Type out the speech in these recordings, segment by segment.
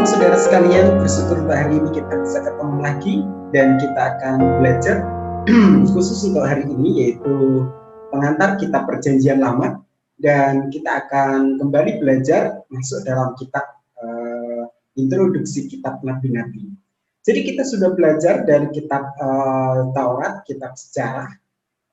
Shalom saudara sekalian, bersyukur hari ini kita bisa ketemu lagi dan kita akan belajar khusus untuk hari ini yaitu pengantar kitab Perjanjian Lama, dan kita akan kembali belajar masuk dalam kitab introduksi kitab Nabi-Nabi. Jadi kita sudah belajar dari kitab Taurat, kitab sejarah,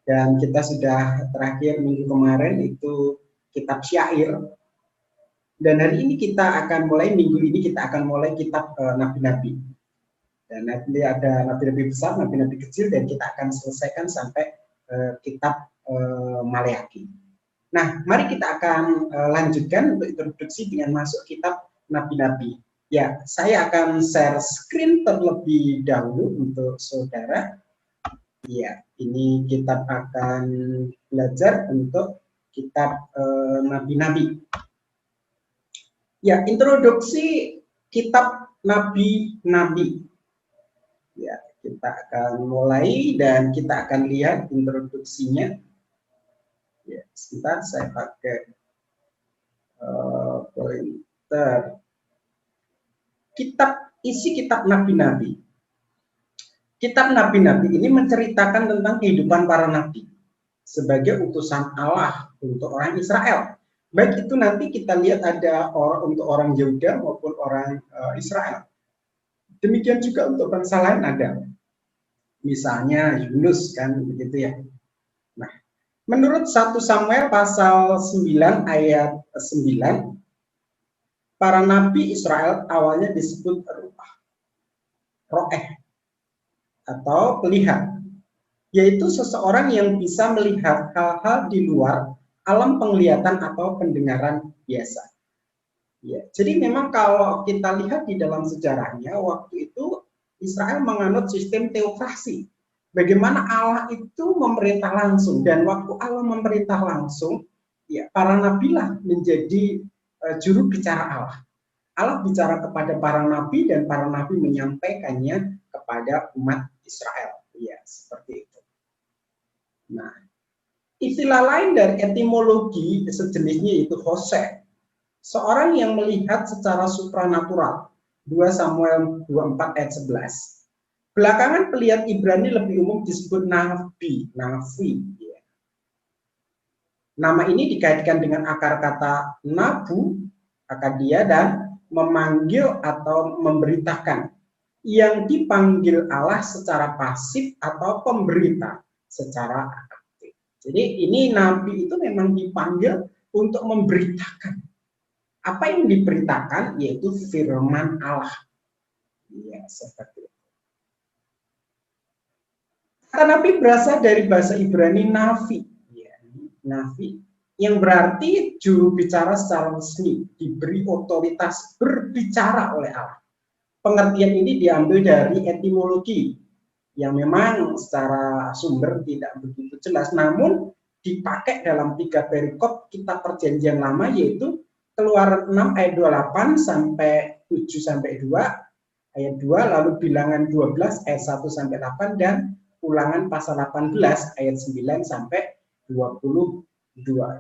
dan kita sudah terakhir minggu kemarin itu kitab Syair. Dan hari ini kita akan mulai, minggu ini kita akan mulai kitab Nabi-Nabi. Dan nanti ada Nabi-Nabi besar, Nabi-Nabi kecil, dan kita akan selesaikan sampai kitab Maleakhi. Nah, mari kita akan lanjutkan untuk introduksi dengan masuk kitab Nabi-Nabi. Ya, saya akan share screen terlebih dahulu untuk saudara. Ya, ini kita akan belajar untuk kitab Nabi-Nabi. Ya, introduksi kitab Nabi-Nabi. Ya, kita akan mulai dan kita akan lihat introduksinya. Ya, sebentar saya pakai pointer. Isi kitab Nabi-Nabi. Kitab Nabi-Nabi ini menceritakan tentang kehidupan para nabi sebagai utusan Allah untuk orang Israel. Baik itu nanti kita lihat ada untuk orang Yehuda maupun orang Israel. Demikian juga untuk bangsa lain ada. Misalnya Yunus kan begitu ya. Nah, menurut 1 Samuel pasal 9 ayat 9, para nabi Israel awalnya disebut roeh atau pelihat, yaitu seseorang yang bisa melihat hal-hal di luar alam penglihatan atau pendengaran biasa. Ya, jadi memang kalau kita lihat di dalam sejarahnya, waktu itu Israel menganut sistem teokrasi. Bagaimana Allah itu memerintah langsung, dan waktu Allah memerintah langsung, ya para nabilah menjadi juru bicara Allah. Allah bicara kepada para nabi dan para nabi menyampaikannya kepada umat Israel. Ya, seperti itu. Nah, istilah lain dari etimologi sejenisnya yaitu Hosea, seorang yang melihat secara supranatural. 2 Samuel 24 ayat 11. Belakangan pelihat Ibrani lebih umum disebut nabi. Ya. Nama ini dikaitkan dengan akar kata nabu, akadia, dan memanggil atau memberitakan. Yang dipanggil Allah secara pasif atau pemberita secara aktif. Jadi ini nabi itu memang dipanggil untuk memberitakan. Apa yang diberitakan yaitu firman Allah. Ya, seperti itu. Kata nabi berasal dari bahasa Ibrani navi. Ya, navi yang berarti juru bicara secara resmi, diberi otoritas berbicara oleh Allah. Pengertian ini diambil dari etimologi yang memang secara sumber tidak begitu jelas, namun dipakai dalam 3 perikop kitab Perjanjian Lama, yaitu Keluaran 6 ayat 28 sampai 7 sampai 2 ayat 2, lalu Bilangan 12 ayat 1 sampai 8, dan Ulangan pasal 18 ayat 9 sampai 22.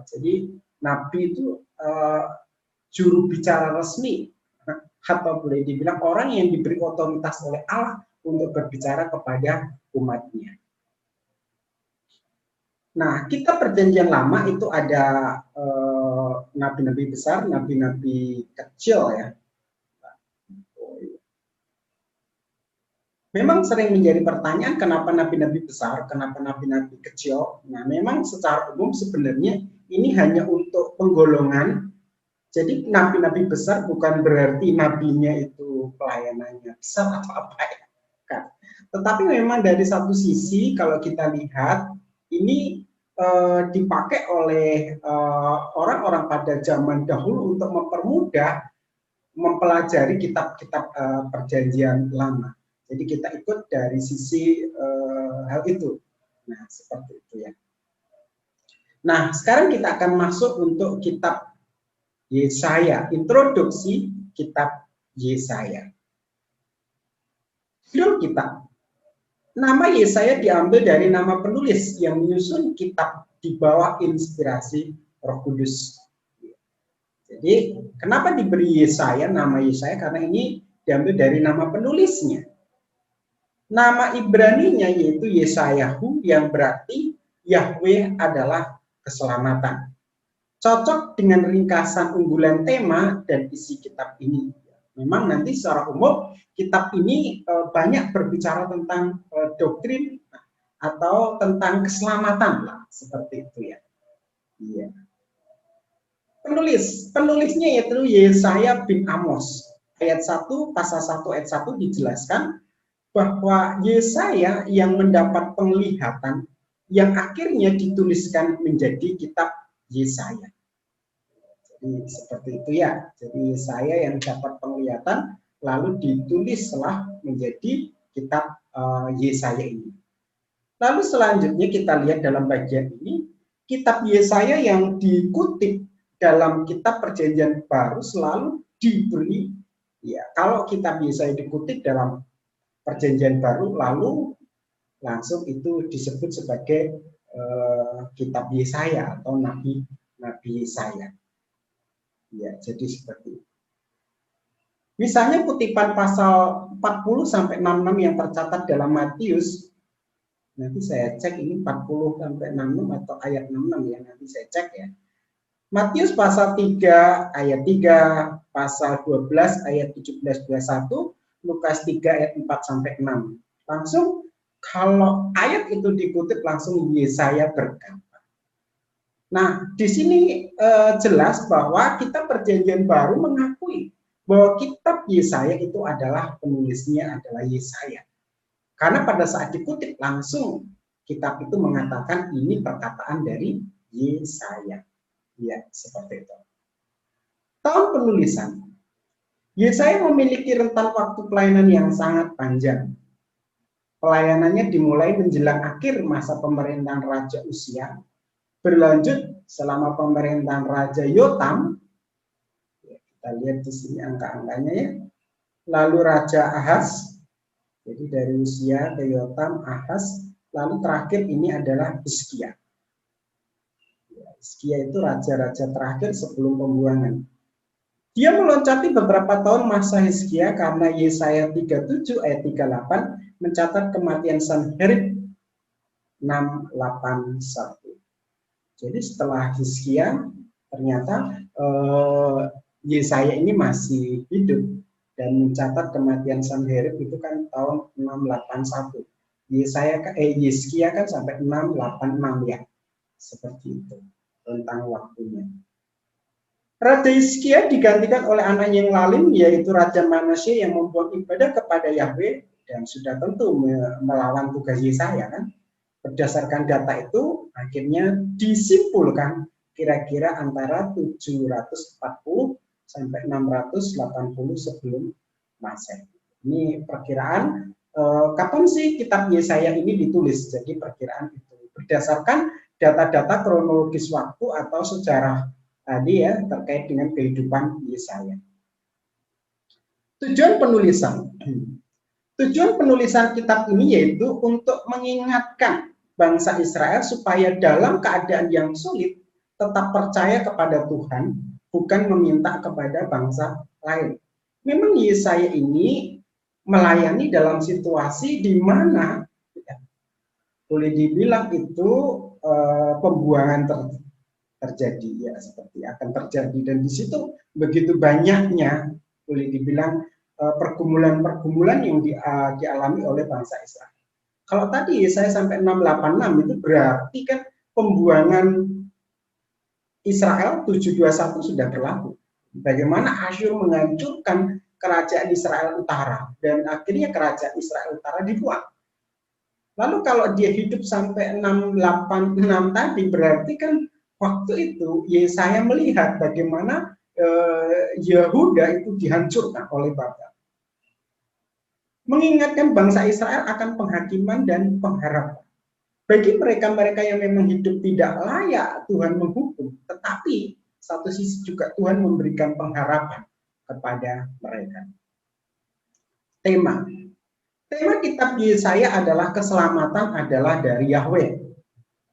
Jadi nabi itu juru bicara resmi, atau boleh dibilang orang yang diberi otoritas oleh Allah untuk berbicara kepada umatnya. Nah, kitab Perjanjian Lama itu ada nabi-nabi besar, nabi-nabi kecil ya. Memang sering menjadi pertanyaan kenapa nabi-nabi besar, kenapa nabi-nabi kecil. Nah, memang secara umum sebenarnya ini hanya untuk penggolongan. Jadi nabi-nabi besar bukan berarti nabinya itu pelayanannya besar atau apa ya. Kan. Tetapi memang dari satu sisi kalau kita lihat ini dipakai oleh orang-orang pada zaman dahulu untuk mempermudah mempelajari kitab-kitab Perjanjian Lama. Jadi kita ikut dari sisi hal itu. Nah, seperti itu ya. Nah, sekarang kita akan masuk untuk kitab Yesaya, introduksi kitab Yesaya. Judul kitab. Nama Yesaya diambil dari nama penulis yang menyusun kitab di bawah inspirasi Roh Kudus. Jadi kenapa diberi Yesaya, nama Yesaya? Karena ini diambil dari nama penulisnya. Nama Ibraninya yaitu Yesayahu yang berarti Yahweh adalah keselamatan. Cocok dengan ringkasan unggulan tema dan isi kitab ini. Memang nanti secara umum kitab ini banyak berbicara tentang doktrin atau tentang keselamatan lah, seperti itu ya. Iya. Penulisnya yaitu Yesaya bin Amos. Ayat 1, pasal 1 ayat 1 dijelaskan bahwa Yesaya yang mendapat penglihatan yang akhirnya dituliskan menjadi kitab Yesaya. Jadi seperti itu ya. Jadi Yesaya yang dapat penglihatan lalu ditulislah menjadi kitab Yesaya ini. Lalu selanjutnya kita lihat dalam bagian ini, kitab Yesaya yang dikutip dalam kitab Perjanjian Baru selalu diberi, ya kalau kitab Yesaya dikutip dalam Perjanjian Baru lalu langsung itu disebut sebagai kitab Yesaya atau Nabi Yesaya. Ya, jadi seperti itu. Misalnya kutipan pasal 40 sampai 66 yang tercatat dalam Matius. Nanti saya cek ini 40 sampai 66 atau ayat 66 ya, nanti saya cek ya. Matius pasal 3 ayat 3, pasal 12 ayat 17-21, Lukas 3 ayat 4 sampai 6. Langsung kalau ayat itu dikutip langsung Yesaya berkata. Nah, di sini jelas bahwa kitab Perjanjian Baru mengakui bahwa kitab Yesaya itu adalah penulisnya adalah Yesaya. Karena pada saat dikutip langsung kitab itu mengatakan ini perkataan dari Yesaya. Ya, seperti itu. Tahun penulisan. Yesaya memiliki rentan waktu pelayanan yang sangat panjang. Pelayanannya dimulai menjelang akhir masa pemerintahan Raja Uzia, berlanjut selama pemerintahan Raja Yotam. Ya, kita lihat di sini angka-angkanya ya. Lalu Raja Ahaz. Jadi dari Uzia ke Yotam, Ahaz, lalu terakhir ini adalah Hizkia. Hizkia itu raja-raja terakhir sebelum pembuangan. Dia meloncati beberapa tahun masa Hizkia karena Yesaya 37 ayat 38 mencatat kematian Sanherib 681. Jadi setelah Hizkia ternyata Yesaya ini masih hidup dan mencatat kematian Sanherib itu kan tahun 681. Hizkia kan sampai 686 ya. Seperti itu tentang waktunya. Raja Hizkia digantikan oleh anaknya yang lalim yaitu Raja Manasye yang membuat ibadah kepada Yahweh dan sudah tentu melawan tugas Yesaya kan. Berdasarkan data itu akhirnya disimpulkan kira-kira antara 740 sampai 680 sebelum Masehi. Ini perkiraan kapan sih kitab Yesaya ini ditulis? Jadi perkiraan itu berdasarkan data-data kronologis waktu atau sejarah tadi ya terkait dengan kehidupan Yesaya. Tujuan penulisan. Tujuan penulisan kitab ini yaitu untuk mengingatkan bangsa Israel supaya dalam keadaan yang sulit tetap percaya kepada Tuhan, bukan meminta kepada bangsa lain. Memang Yesaya ini melayani dalam situasi di mana ya, boleh dibilang itu pembuangan terjadi ya seperti akan terjadi dan di situ begitu banyaknya boleh dibilang pergumulan-pergumulan yang dialami oleh bangsa Israel. Kalau tadi saya sampai 686 itu berarti kan pembuangan Israel 721 sudah berlaku. Bagaimana Asyur menghancurkan kerajaan Israel Utara dan akhirnya kerajaan Israel Utara dibuang. Lalu kalau dia hidup sampai 686 tadi berarti kan waktu itu Yesaya melihat bagaimana Yehuda itu dihancurkan oleh Babel. Mengingatkan bangsa Israel akan penghakiman dan pengharapan. Bagi mereka-mereka yang memang hidup tidak layak Tuhan menghukum, tetapi satu sisi juga Tuhan memberikan pengharapan kepada mereka. Tema kitab Yesaya adalah keselamatan adalah dari Yahweh.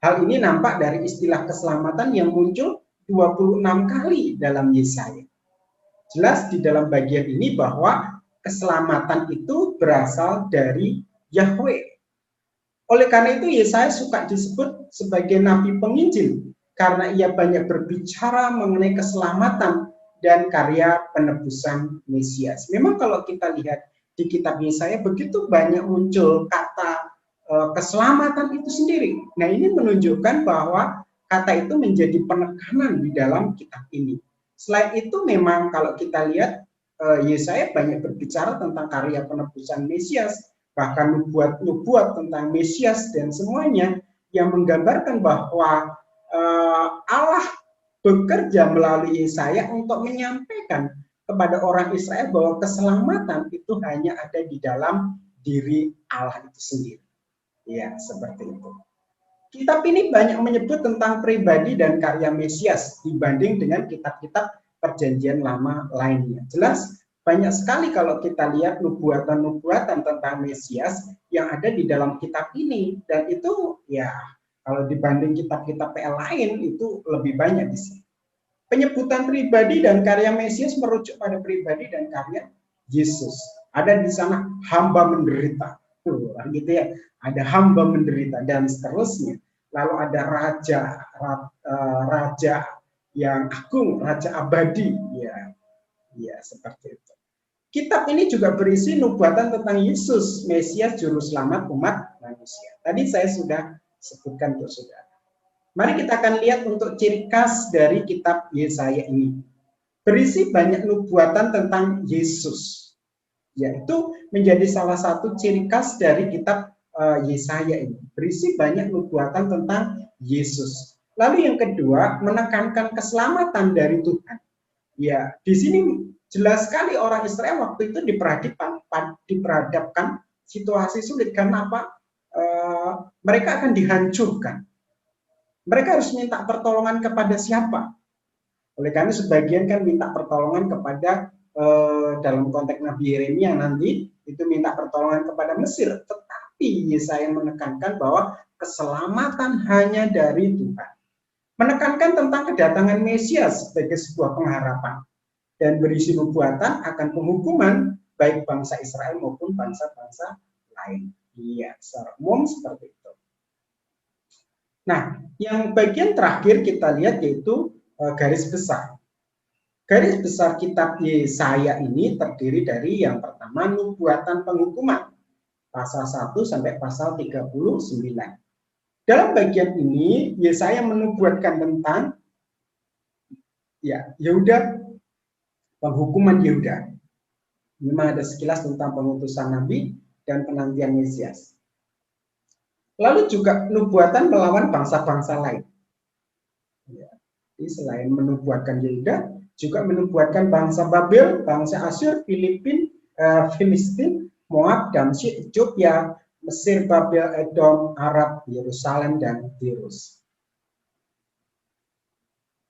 Hal ini nampak dari istilah keselamatan yang muncul 26 kali dalam Yesaya. Jelas di dalam bagian ini bahwa keselamatan itu berasal dari Yahweh. Oleh karena itu Yesaya suka disebut sebagai nabi penginjil karena ia banyak berbicara mengenai keselamatan dan karya penebusan Mesias. Memang kalau kita lihat di kitab Yesaya begitu banyak muncul kata keselamatan itu sendiri. Nah, ini menunjukkan bahwa kata itu menjadi penekanan di dalam kitab ini. Selain itu memang kalau kita lihat Yesaya banyak berbicara tentang karya penebusan Mesias, bahkan nubuat tentang Mesias dan semuanya yang menggambarkan bahwa Allah bekerja melalui Yesaya untuk menyampaikan kepada orang Israel bahwa keselamatan itu hanya ada di dalam diri Allah itu sendiri. Ya, seperti itu. Kitab ini banyak menyebut tentang pribadi dan karya Mesias dibanding dengan kitab-kitab Perjanjian Lama lainnya. Jelas banyak sekali kalau kita lihat nubuatan-nubuatan tentang Mesias yang ada di dalam kitab ini, dan itu ya kalau dibanding kitab-kitab PL lain itu lebih banyak di sini. Penyebutan pribadi dan karya Mesias merujuk pada pribadi dan karya Yesus. Ada di sana hamba menderita, gitu ya. Ada hamba menderita dan seterusnya. Lalu ada raja yang agung, raja abadi, ya seperti itu. Kitab ini juga berisi nubuatan tentang Yesus, Mesias, Juru Selamat umat manusia. Tadi saya sudah sebutkan untuk saudara. Mari kita akan lihat untuk ciri khas dari kitab Yesaya ini. Berisi banyak nubuatan tentang Yesus, yaitu menjadi salah satu ciri khas dari kitab Yesaya ini. Berisi banyak nubuatan tentang Yesus. Lalu yang kedua, menekankan keselamatan dari Tuhan. Ya, di sini jelas sekali orang Israel waktu itu diperhadapkan situasi sulit. Karena apa? Mereka akan dihancurkan. Mereka harus minta pertolongan kepada siapa? Oleh karena sebagian kan minta pertolongan kepada dalam konteks Nabi Yeremia nanti itu minta pertolongan kepada Mesir. Tetapi Yesaya menekankan bahwa keselamatan hanya dari Tuhan. Menekankan tentang kedatangan Mesias sebagai sebuah pengharapan dan berisi nubuatan akan penghukuman baik bangsa Israel maupun bangsa-bangsa lain. Iya, secara umum seperti itu. Nah, yang bagian terakhir kita lihat yaitu garis besar. Garis besar kitab Yesaya ini terdiri dari yang pertama nubuatan penghukuman pasal 1 sampai pasal 39. Dalam bagian ini Yesaya menubuatkan tentang Yehuda, penghukuman Yehuda. Memang ada sekilas tentang pengutusan nabi dan penantian Mesias. Lalu juga nubuatan melawan bangsa-bangsa lain. Jadi selain menubuatkan Yehuda, juga menubuatkan bangsa Babel, bangsa Asyur, Filistin, Moab, Damsyik, Ethiopia, Mesir, Babel, Edom, Arab, Yerusalem, dan Tirus.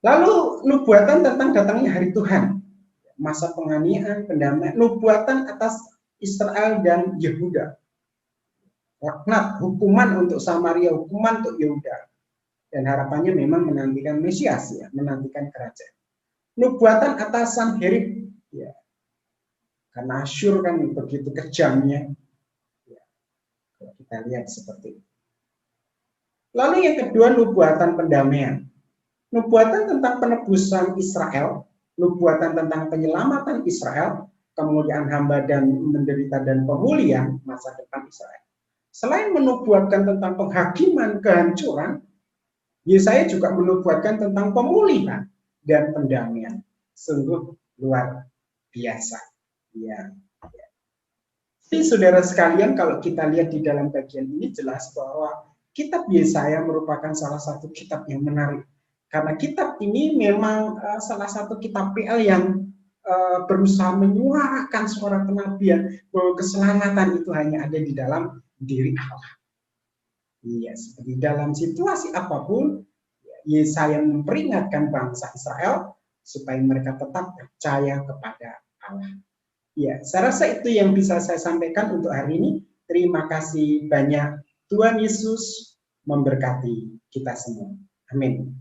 Lalu nubuatan tentang datangnya hari Tuhan, masa penganiayaan, pendamaian, nubuatan atas Israel dan Yehuda, laknat, hukuman untuk Samaria, hukuman untuk Yehuda, dan harapannya memang menantikan Mesias, ya, menantikan kerajaan. Nubuatan atas Sanherib, ya, karena Asyur kan begitu kejamnya, ya, kita lihat seperti itu. Lalu yang kedua nubuatan pendamaian, nubuatan tentang penebusan Israel, nubuatan tentang penyelamatan Israel, kemudian hamba dan menderita dan pemulihan masa depan Israel. Selain menubuatkan tentang penghakiman kehancuran, Yesaya juga menubuatkan tentang pemulihan dan pendamaian. Sungguh luar biasa. Ya. Jadi saudara sekalian, kalau kita lihat di dalam bagian ini jelas bahwa kitab Yesaya merupakan salah satu kitab yang menarik. Karena kitab ini memang salah satu kitab PL yang berusaha menyuarakan suara kenabian bahwa keselamatan itu hanya ada di dalam diri Allah. Iya, seperti dalam situasi apapun, Yesaya memperingatkan bangsa Israel supaya mereka tetap percaya kepada Allah. Ya, saya rasa itu yang bisa saya sampaikan untuk hari ini. Terima kasih banyak. Tuhan Yesus memberkati kita semua. Amin.